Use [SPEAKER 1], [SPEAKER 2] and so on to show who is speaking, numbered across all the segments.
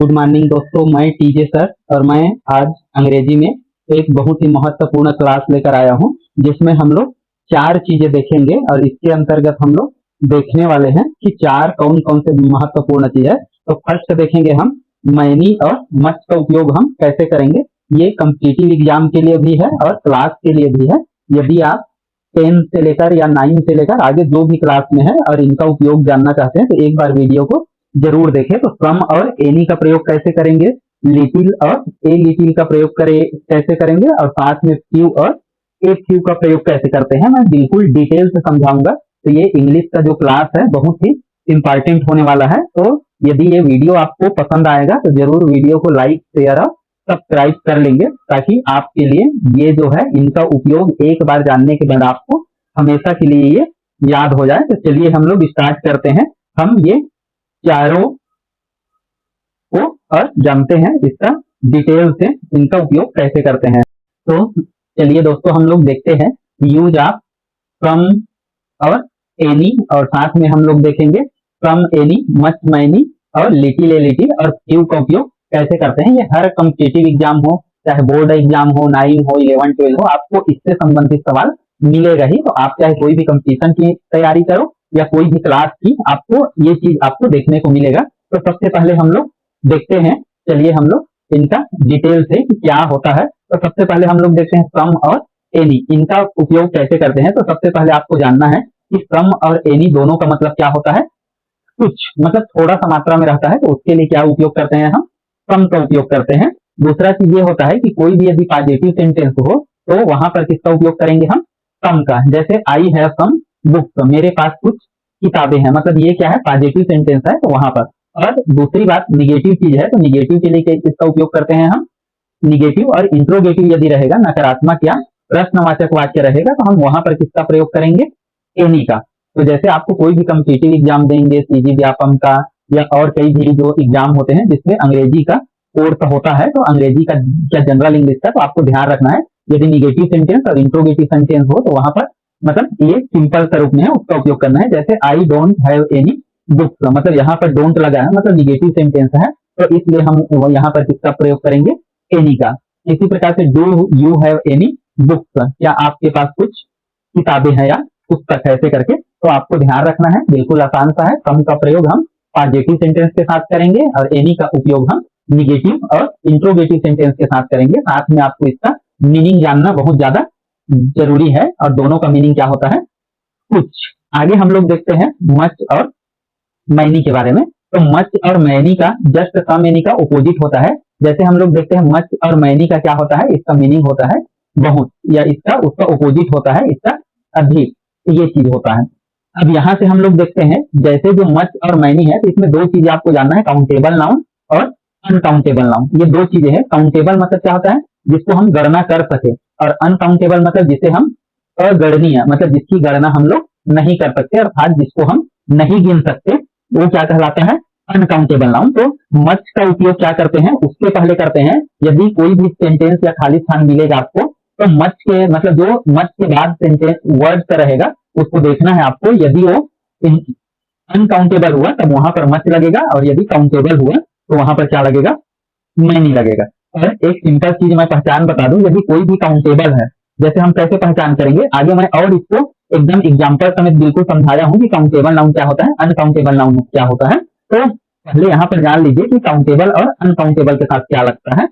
[SPEAKER 1] Good morning दोस्तों, मैं TJ sir और मैं आज अंग्रेजी में एक बहुत ही महत्वपूर्ण क्लास लेकर आया हूं, जिसमें हम लोग चार चीजें देखेंगे और इसके अंतर्गत हम लोग देखने वाले हैं कि चार कौन कौन से महत्वपूर्ण चीज है। तो फर्स्ट देखेंगे हम मैनी और मस्ट का उपयोग हम कैसे करेंगे। ये कम्पिटिटिव एग्जाम के लिए भी है और क्लास के लिए भी है। यदि आप 10 से लेकर या 9 से लेकर आगे जो भी क्लास में है और इनका उपयोग जानना चाहते हैं तो एक बार वीडियो को जरूर देखें। तो फ्रॉम और एनी का प्रयोग कैसे करेंगे, लिटिल और ए लिटिल का प्रयोग कैसे करेंगे और साथ में फ्यू और ए फ्यू का प्रयोग कैसे करते हैं, मैं बिल्कुल डिटेल से समझाऊंगा। तो ये इंग्लिश का जो क्लास है बहुत ही इंपॉर्टेंट होने वाला है। तो यदि ये वीडियो आपको पसंद आएगा तो जरूर वीडियो को लाइक शेयर और सब्सक्राइब कर लेंगे, ताकि आपके लिए ये जो है इनका उपयोग एक बार जानने के बाद आपको हमेशा के लिए ये याद हो जाए। तो चलिए हम लोग स्टार्ट करते हैं। हम ये चारों को और जानते हैं इसका डिटेल से इनका उपयोग कैसे करते हैं। तो चलिए दोस्तों हम लोग देखते हैं यूज ऑफ फ्रॉम और एनी, और साथ में हम लोग देखेंगे फ्रॉम एनी, मस्ट मैनी और लिटिल ए लिटिल और फ्यू का उपयोग कैसे करते हैं। ये हर कॉम्पिटिटिव एग्जाम हो, चाहे बोर्ड एग्जाम हो, 9 हो, 11 12 हो, आपको इससे संबंधित सवाल मिलेगा ही। तो आप चाहे कोई भी कंपटीशन की तैयारी करो या कोई भी क्लास की, आपको ये चीज आपको देखने को मिलेगा। तो सबसे पहले हम लोग देखते हैं, चलिए हम लोग इनका डिटेल से क्या होता है। तो सबसे पहले हम लोग देखते हैं फ्रॉम और एनी, इनका उपयोग कैसे करते हैं। तो सबसे पहले आपको जानना है कि फ्रॉम और एनी दोनों का मतलब क्या होता है। कुछ मतलब थोड़ा सा मात्रा में रहता है तो उसके लिए क्या उपयोग करते हैं, हम फ्रॉम का उपयोग करते हैं। दूसरा चीज ये होता है कि कोई भी यदि पॉजिटिव सेंटेंस हो तो वहां पर किसका उपयोग करेंगे, हम फ्रॉम का। जैसे आई हैव सम बुक्स, मेरे पास कुछ किताबें हैं, मतलब ये क्या है, पॉजिटिव सेंटेंस है तो वहां पर। और दूसरी बात निगेटिव चीज है, तो निगेटिव के लिए किसका उपयोग करते हैं हम, निगेटिव और इंट्रोगेटिव यदि रहेगा, नकारात्मक या प्रश्नवाचक वाक्य रहेगा, तो हम वहां पर किसका प्रयोग करेंगे, एनी का। तो जैसे आपको कोई भी कम्पिटिटिव एग्जाम देंगे, सीजी व्यापम का या और कई भी जो एग्जाम होते हैं जिसमें अंग्रेजी का कोर्स होता है, तो अंग्रेजी का या जनरल इंग्लिश का, तो आपको ध्यान रखना है यदि निगेटिव सेंटेंस और इंट्रोगेटिव सेंटेंस हो तो वहां पर मतलब ये सिंपल सा रूप में है, उसका उपयोग करना है। जैसे I don't have any books, मतलब यहाँ पर डोंट लगा है, मतलब निगेटिव सेंटेंस है, तो इसलिए हम यहाँ पर किसका प्रयोग करेंगे, एनी का। इसी प्रकार से do you have any books, क्या आपके पास कुछ किताबें हैं या पुस्तक है, ऐसे करके। तो आपको ध्यान रखना है, बिल्कुल आसान सा है। फ्रॉम का प्रयोग हम पॉजिटिव सेंटेंस के साथ करेंगे और एनी का उपयोग हम निगेटिव और इंट्रोगेटिव सेंटेंस के साथ करेंगे। साथ में आपको इसका मीनिंग जानना बहुत ज्यादा जरूरी है, और दोनों का मीनिंग क्या होता है, कुछ। आगे हम लोग देखते हैं मच और मैनी के बारे में। तो मच और मैनी का जस्ट सम एनी का अपोजिट होता है। जैसे हम लोग देखते हैं मच और मैनी का क्या होता है, इसका मीनिंग होता है बहुत, या इसका उसका अपोजिट होता है इसका अधिक, ये चीज होता है। अब यहाँ से हम लोग देखते हैं जैसे जो मच और मैनी है, तो इसमें दो चीजें आपको जानना है, काउंटेबल नाउन और अनकाउंटेबल नाउन। ये दो चीजें हैं। काउंटेबल मतलब क्या होता है, जिसको हम गणना कर सके, और अनकाउंटेबल मतलब जिसे हम अगणनीय, मतलब जिसकी गणना हम लोग नहीं कर सकते, अर्थात जिसको हम नहीं गिन सकते, वो क्या कहलाता है, अनकाउंटेबल नाउन। तो मच का उपयोग क्या करते हैं, उसके पहले करते हैं। यदि कोई भी सेंटेंस या खाली स्थान मिलेगा आपको, तो मच के मतलब जो मच के बाद सेंटेंस वर्ड का रहेगा उसको देखना है आपको। यदि वो अनकाउंटेबल हुआ तब वहां पर मच लगेगा, और यदि काउंटेबल हुआ तो वहां पर क्या लगेगा, मैनी लगेगा। और एक सिंपल चीज मैं पहचान बता दूं, यदि कोई भी काउंटेबल है, जैसे हम कैसे पहचान करेंगे आगे मैं और इसको एकदम एग्जांपल समेत बिल्कुल समझाया हूं कि काउंटेबल नाउन क्या होता है, अनकाउंटेबल नाउन क्या होता है। तो पहले यहाँ पर जान लीजिए कि काउंटेबल और अनकाउंटेबल के साथ क्या लगता है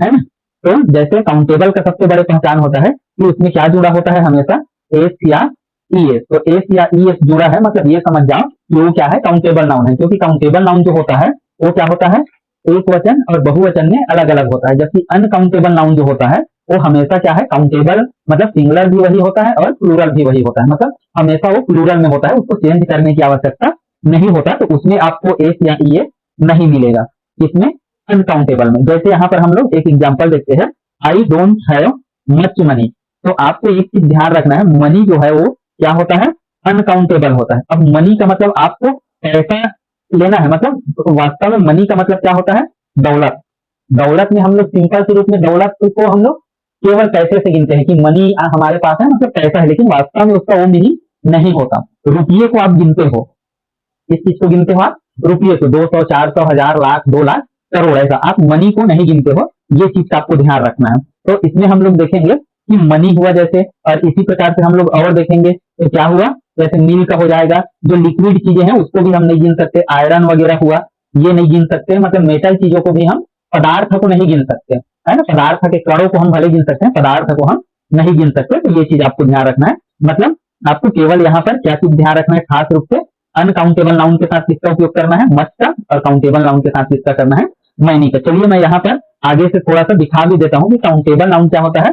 [SPEAKER 1] ना। तो जैसे काउंटेबल का सबसे बड़े पहचान होता है कि उसमें क्या जुड़ा होता है, हमेशा एस या ई एस। तो एस या ई एस जुड़ा है, मतलब ये समझ जाओ कि वो क्या है, काउंटेबल नाउन है। क्योंकि काउंटेबल नाउन जो होता है वो क्या होता है, एक वचन और बहुवचन में अलग अलग होता है। जबकि अनकाउंटेबल नाउन जो होता है वो हमेशा क्या है, काउंटेबल मतलब सिंगुलर भी वही होता है और प्लूरल भी वही होता है, मतलब हमेशा वो प्लूरल में होता है, उसको चेंज करने की आवश्यकता नहीं होता। तो उसमें आपको एस या ई एस नहीं मिलेगा, इसमें अनकाउंटेबल में। जैसे यहाँ पर हम लोग एक एग्जांपल देखते हैं, I don't have much money. तो आपको एक चीज ध्यान रखना है, मनी जो है वो क्या होता है, अनकाउंटेबल होता है। अब मनी का मतलब आपको पैसा लेना है, मतलब वास्तव में मनी का मतलब क्या होता है, दौलत। दौलत में हम लोग सिंपल के रूप में दौलत को हम लोग केवल पैसे से गिनते हैं कि मनी हमारे पास है, मतलब पैसा है, लेकिन वास्तव में उसका वो मीनिंग नहीं होता। रुपये को आप गिनते हो, किस चीज को गिनते हो आप, रुपये को, 200 400 1000 लाख 2 लाख, करोड़, ऐसा आप मनी को नहीं गिनते हो, ये चीज का आपको ध्यान रखना है। तो इसमें हम लोग देखेंगे कि मनी हुआ जैसे, और इसी प्रकार से हम लोग और देखेंगे तो क्या हुआ, जैसे मिल्क हो जाएगा, जो लिक्विड चीजें हैं उसको भी हम नहीं गिन सकते, आयरन वगैरह हुआ ये नहीं गिन सकते, मतलब मेटल चीजों को भी हम, पदार्थ को नहीं गिन सकते, है ना, पदार्थ के कणों को हम भले गिन सकते हैं, पदार्थ को हम नहीं गिन सकते। तो ये चीज आपको ध्यान रखना है, मतलब आपको केवल यहाँ पर क्या चीज ध्यान रखना है, खास रूप से अनकाउंटेबल नाउन के साथ किसका उपयोग करना है, मच का, और काउंटेबल नाउन के साथ किसका करना है, मैनी का। चलिए मैं यहाँ पर आगे से थोड़ा सा दिखा भी देता हूँ कि काउंटेबल नाउन क्या होता है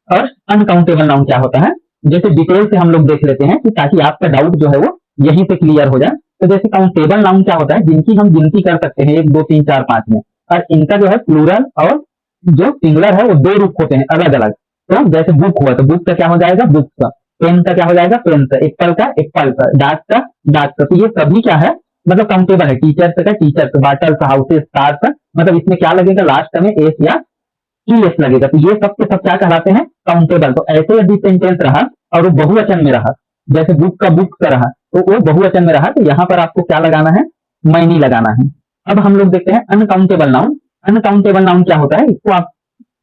[SPEAKER 1] और अनकाउंटेबल नाउन क्या होता है, जैसे डिटेल से हम लोग देख लेते हैं कि ताकि आपका डाउट जो है वो यहीं से क्लियर हो जाए। तो जैसे काउंटेबल नाउन क्या होता है, जिनकी हम गिनती कर सकते हैं 1 2 3 4 5 में, और इनका जो है प्लूरल और जो सिंगुलर है वो 2 रूप होते हैं अलग अलग। तो जैसे बुक हुआ तो बुक का क्या हो जाएगा, बुक्स का, पेन का क्या हो जाएगा, पेन का, एप्पल का एप्पल का, डाक का डाक का। तो ये सभी क्या है, मतलब काउंटेबल है। टीचर्स का टीचर्स, बाटल्स, हाउसेस, कार्स, मतलब इसमें क्या लगेगा, लास्ट में एस या ईएस लगेगा। तो ये सब के सब क्या कहलाते हैं, काउंटेबल। तो ऐसे यदि सेंटेंस रहा और वो बहुवचन में रहा, जैसे बुक का बुक का रहा तो वो बहुवचन में रहा, तो यहाँ पर आपको क्या लगाना है, मैनी लगाना है। अब हम लोग देखते हैं अनकाउंटेबल नाउन। अनकाउंटेबल नाउन क्या होता है, इसको आप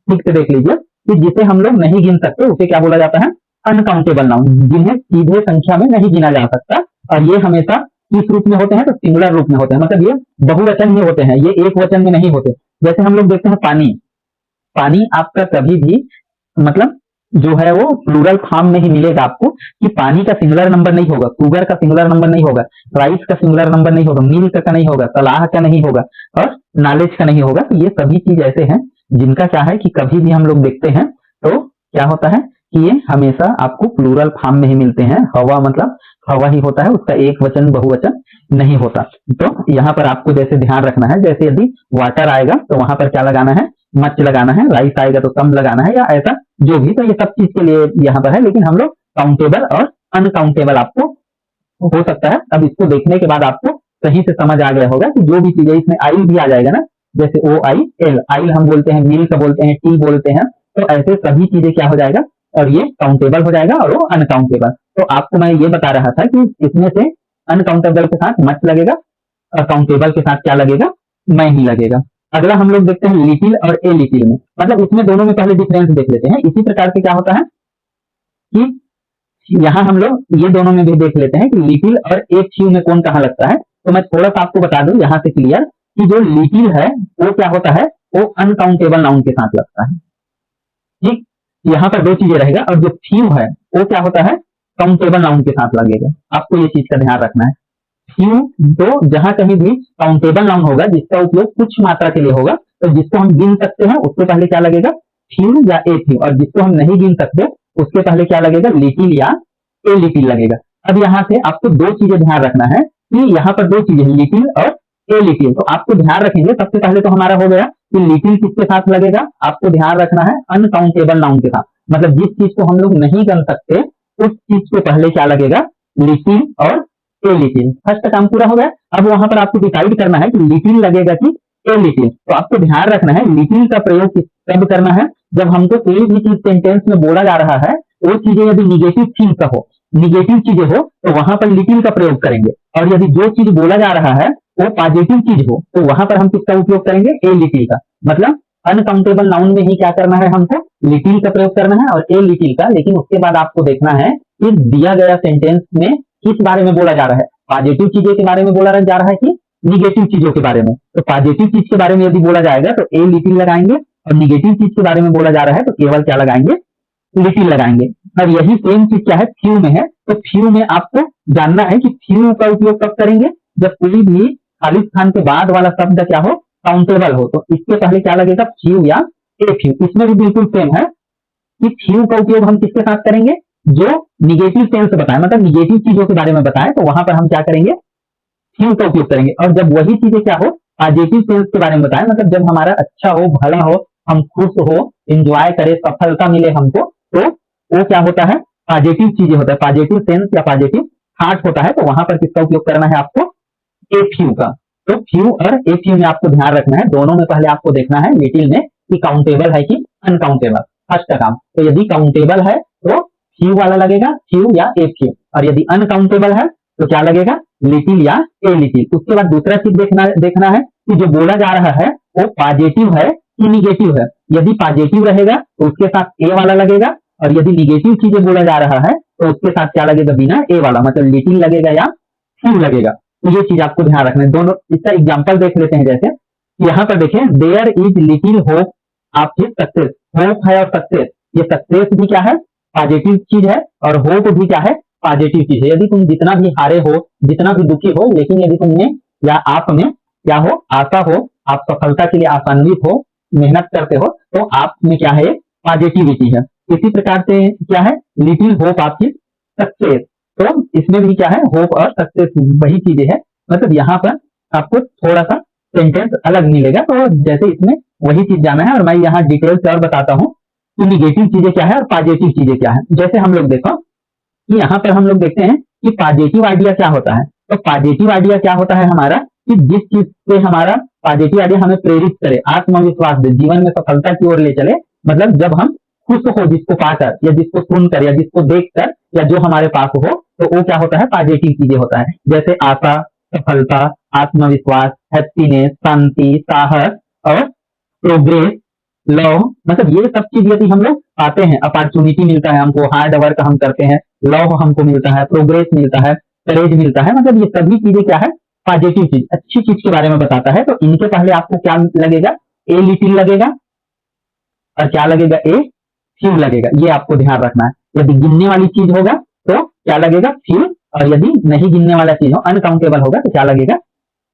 [SPEAKER 1] ठीक से देख लीजिए कि जिसे हम लोग नहीं गिन सकते उसे क्या बोला जाता है, अनकाउंटेबल नाउन, जिन्हें सीधे संख्या में नहीं गिना जा सकता, और ये हमेशा किस रूप में होते हैं, तो सिंगुलर रूप में होते हैं, मतलब ये बहुवचन में होते हैं, ये एक वचन में नहीं होते। जैसे हम लोग देखते हैं पानी, पानी आपका कभी भी मतलब जो है वो प्लूरल फॉर्म में ही मिलेगा आपको, कि पानी का सिंगुलर नंबर नहीं होगा, शुगर का सिंगुलर नंबर नहीं होगा, राइस का सिंगुलर नंबर नहीं होगा, मिल्क का नहीं होगा, सलाह का नहीं होगा, और नॉलेज का नहीं होगा। तो ये सभी चीज ऐसे हैं जिनका क्या है कि कभी भी हम लोग देखते हैं तो क्या होता है कि ये हमेशा आपको प्लूरल फॉर्म में ही मिलते हैं। हवा मतलब हवा ही होता है, उसका एक वचन बहुवचन नहीं होता। तो यहाँ पर आपको जैसे ध्यान रखना है, जैसे यदि वाटर आएगा तो वहां पर क्या लगाना है, मच लगाना है, राइस आएगा तो कम लगाना है, या ऐसा जो भी। तो ये सब चीज के लिए यहाँ पर है, लेकिन हम लोग काउंटेबल और अनकाउंटेबल आपको हो सकता है। अब इसको देखने के बाद आपको सही से समझ आ गया होगा कि जो भी चीज है, इसमें आइल भी आ जाएगा ना, जैसे ओ आई एल, आइल हम बोलते हैं, मिल्क बोलते हैं, टी बोलते हैं, तो ऐसे सभी चीजें क्या हो जाएगा, और ये काउंटेबल हो जाएगा और वो अनकाउंटेबल। तो आपको मैं ये बता रहा था कि इसमें से अनकाउंटेबल के साथ मच लगेगा और काउंटेबल के साथ क्या लगेगा, मैं ही लगेगा। अगला हम लोग देखते हैं लिटिल और ए लिटिल में, मतलब इसमें दोनों में पहले डिफरेंस देख लेते हैं। इसी प्रकार से क्या होता है कि यहाँ हम लोग ये दोनों में भी देख लेते हैं कि लिटिल और ए फ्यू में कौन कहाँ लगता है। तो मैं थोड़ा सा आपको बता दूं यहाँ से क्लियर कि जो लिटिल है वो क्या होता है, वो अनकाउंटेबल नाउन के साथ लगता है। ठीक, यहाँ पर 2 चीजें रहेगा, और जो फ्यू है वो क्या होता है, काउंटेबल नाउन के साथ लगेगा। आपको ये चीज का ध्यान रखना है। फ्यू तो जहां कहीं भी काउंटेबल नाउन होगा जिसका उपयोग कुछ मात्रा के लिए होगा, तो जिसको हम गिन सकते हैं उसके पहले क्या लगेगा, फ्यू या ए फ्यू, और जिसको हम नहीं गिन सकते उसके पहले क्या लगेगा, लिटिल या ए लिटिल लगेगा। अब यहाँ से आपको 2 चीजें ध्यान रखना है कि यहाँ पर 2 चीजें लिटिल और ए लिटिल। तो आपको ध्यान रखेंगे, सबसे पहले तो हमारा हो गया कि लिटिल किसके साथ लगेगा, आपको ध्यान रखना है अनकाउंटेबल नाउन के साथ, मतलब जिस चीज को हम लोग नहीं गन सकते उस चीज के पहले क्या लगेगा, लिटिल और ए लिटिल। फर्स्ट काम पूरा हो गया। अब वहां पर आपको डिसाइड करना है कि लिटिल लगेगा कि ए लिटिल। तो आपको ध्यान रखना है लिटिल का प्रयोग कब करना है, जब हमको कोई भी चीज सेंटेंस में बोला जा रहा है, वो चीजें यदि निगेटिव चीज का हो, निगेटिव चीजें हो, तो वहां पर लिटिल का प्रयोग करेंगे। और यदि जो चीज बोला जा रहा है वो पॉजिटिव चीज हो, तो वहां पर हम किसका उपयोग करेंगे, ए लिटिल का। मतलब अनकाउंटेबल नाउन में ही क्या करना है, हमको लिटिल का प्रयोग करना है और ए लिटिल का। लेकिन उसके बाद आपको देखना है कि दिया गया सेंटेंस में किस बारे में बोला जा रहा है, पॉजिटिव चीजों के बारे में बोला जा रहा है कि निगेटिव चीजों के बारे में। तो पॉजिटिव चीज के बारे में यदि बोला जाएगा तो ए लिटिल लगाएंगे, और निगेटिव चीज के बारे में बोला जा रहा है तो केवल क्या लगाएंगे, लिटिल लगाएंगे। और यही सेम चीज क्या है, फ्यू में है। तो फ्यू में आपको जानना है कि फ्यू का उपयोग कब करेंगे, जब कोई भी खाली स्थान के बाद वाला शब्द क्या हो, काउंटेबल हो। तो इसके पहले क्या लगेगा, फ्यू या ए फ्यू। इसमें भी बिल्कुल सेम है कि फ्यू का उपयोग हम किसके साथ करेंगे, जो निगेटिव सेंस बताए, मतलब निगेटिव चीजों के बारे में बताए, तो वहां पर हम क्या करेंगे, फ्यू का उपयोग करेंगे। और जब वही चीजें क्या हो, पॉजिटिव सेंस के बारे में बताए, मतलब जब हमारा अच्छा हो, भला हो, हम खुश हो, एंजॉय करें, सफलता मिले हमको, तो वो क्या होता है, पॉजिटिव चीजें होता है, पॉजिटिव सेंस या पॉजिटिव थॉट होता है। तो वहां पर किसका उपयोग करना है आपको, ए फ्यू का। तो फ्यू और ए फ्यू में आपको ध्यान रखना है, दोनों में पहले आपको देखना है लिटिल में कि काउंटेबल है कि अनकाउंटेबल, फर्स्ट काम। तो यदि काउंटेबल है तो फ्यू वाला लगेगा, फ्यू या ए फ्यू, और यदि अनकाउंटेबल है तो क्या लगेगा, लिटिल या ए लिटिल। उसके बाद दूसरा चीज देखना है कि जो बोला जा रहा है वो पॉजिटिव है कि निगेटिव है। यदि पॉजिटिव रहेगा तो उसके साथ ए वाला लगेगा, और यदि निगेटिव चीजें बोला जा रहा है तो उसके साथ क्या लगेगा, बिना ए वाला, मतलब लिटिल लगेगा या फ्यू लगेगा। तो ये चीज आपको ध्यान रखना है। दोनों इसका एग्जाम्पल देख लेते हैं। जैसे यहाँ पर देखें, there is little hope of his success. Hope है और सक्सेस, ये सक्सेस भी क्या है, पॉजिटिव चीज है, और होप भी क्या है, पॉजिटिव चीज है। यदि तुम जितना भी हारे हो, जितना भी दुखी हो, लेकिन यदि तुमने या आप में क्या हो, आशा हो, आप सफलता के लिए आशान्वित हो, मेहनत करते हो, तो आप में क्या है, पॉजिटिविटी है। इसी प्रकार से क्या है, little hope of his success, तो इसमें भी क्या है, होप और सक्सेस वही चीजें है। मतलब यहाँ पर आपको थोड़ा सा सेंटेंस अलग मिलेगा, तो जैसे इसमें वही चीज जाना है। और मैं यहाँ डिटेल से और बताता हूँ कि निगेटिव चीजें क्या है और पॉजिटिव चीजें क्या है। जैसे हम लोग देखो कि यहाँ पर हम लोग देखते हैं कि पॉजिटिव आइडिया क्या होता है। तो पॉजिटिव आइडिया क्या होता है हमारा, कि जिस चीज से हमारा पॉजिटिव आइडिया हमें प्रेरित करे, आत्मविश्वास दे, जीवन में सफलता की ओर ले चले। मतलब जब हम खुश हो जिसको पाकर, या जिसको सुनकर, या जिसको देखकर, या जो हमारे पास हो, तो वो क्या होता है, पॉजिटिव चीजें होता है। जैसे आशा, सफलता, आत्मविश्वास, हैप्पीनेस, शांति, साहस और प्रोग्रेस, लव, मतलब ये सब चीज यदि हम लोग पाते हैं, अपॉर्चुनिटी मिलता है हमको, हार्ड वर्क हम करते हैं, लव हमको मिलता है, प्रोग्रेस मिलता है, करेज मिलता है, मतलब ये सभी चीजें क्या है, पॉजिटिव चीज, अच्छी चीज के बारे में बताता है। तो इनके पहले आपको क्या लगेगा, ए लिटिल लगेगा, और क्या लगेगा, ए फ्यू लगेगा। ये आपको ध्यान रखना है। यदि गिनने वाली चीज होगा तो क्या लगेगा, फ्यू, और यदि नहीं गिनने वाला चीज हो, अनकाउंटेबल होगा, तो क्या लगेगा,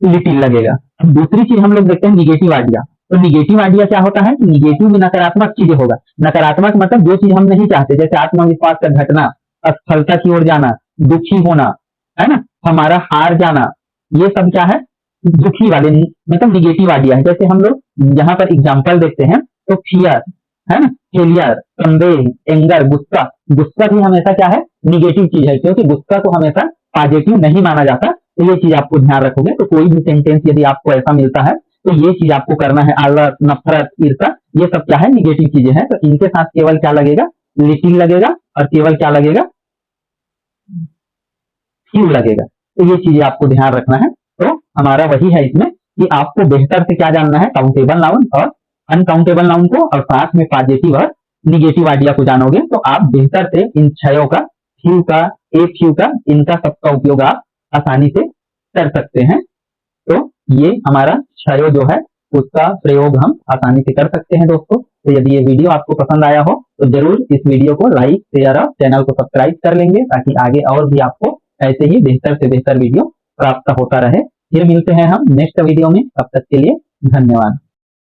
[SPEAKER 1] लिटिल लगेगा। अब दूसरी चीज हम लोग देखते हैं, निगेटिव आइडिया। तो निगेटिव आइडिया क्या होता है, निगेटिव में नकारात्मक चीजें होगा। नकारात्मक मतलब जो चीज हम नहीं चाहते, जैसे आत्मविश्वास का घटना, असफलता की ओर जाना, दुखी होना, है ना, हमारा हार जाना, ये सब क्या है, दुखी वाले, मतलब निगेटिव आइडिया है। जैसे हम लोग यहाँ पर एग्जाम्पल देखते हैं, तो फियर, है ना, फेलियर, संदेह, एंगर, गुस्सा। गुस्सा भी हमेशा क्या है, निगेटिव चीज है, क्योंकि गुस्सा को हमेशा पॉजिटिव नहीं माना जाता। तो ये चीज आपको ध्यान रखोगे, तो कोई भी सेंटेंस यदि आपको ऐसा मिलता है, तो ये चीज आपको करना है। आलस, नफरत, ईर्ष्या, ये सब क्या है, निगेटिव चीजें हैं। तो इनके साथ केवल क्या लगेगा, लिटिल लगेगा, और केवल क्या लगेगा, फ्यू लगेगा। तो ये चीजें आपको ध्यान रखना है। तो हमारा वही है इसमें, कि आपको बेहतर से क्या जानना है, काउंटेबल नाउन और अनकाउंटेबल नाउन को, और साथ में पॉजिटिव और निगेटिव आइडिया को जानोगे, तो आप बेहतर से इन छयों का, फ्यू का, एक फ्यू का, इनका सबका उपयोग आप आसानी से कर सकते हैं। तो ये हमारा क्षयो जो है, उसका प्रयोग हम आसानी से कर सकते हैं दोस्तों। तो यदि ये वीडियो आपको पसंद आया हो, तो जरूर इस वीडियो को लाइक, शेयर और चैनल को सब्सक्राइब कर लेंगे, ताकि आगे और भी आपको ऐसे ही बेहतर से बेहतर वीडियो प्राप्त होता रहे। फिर मिलते हैं हम नेक्स्ट वीडियो में, तब तक के लिए धन्यवाद।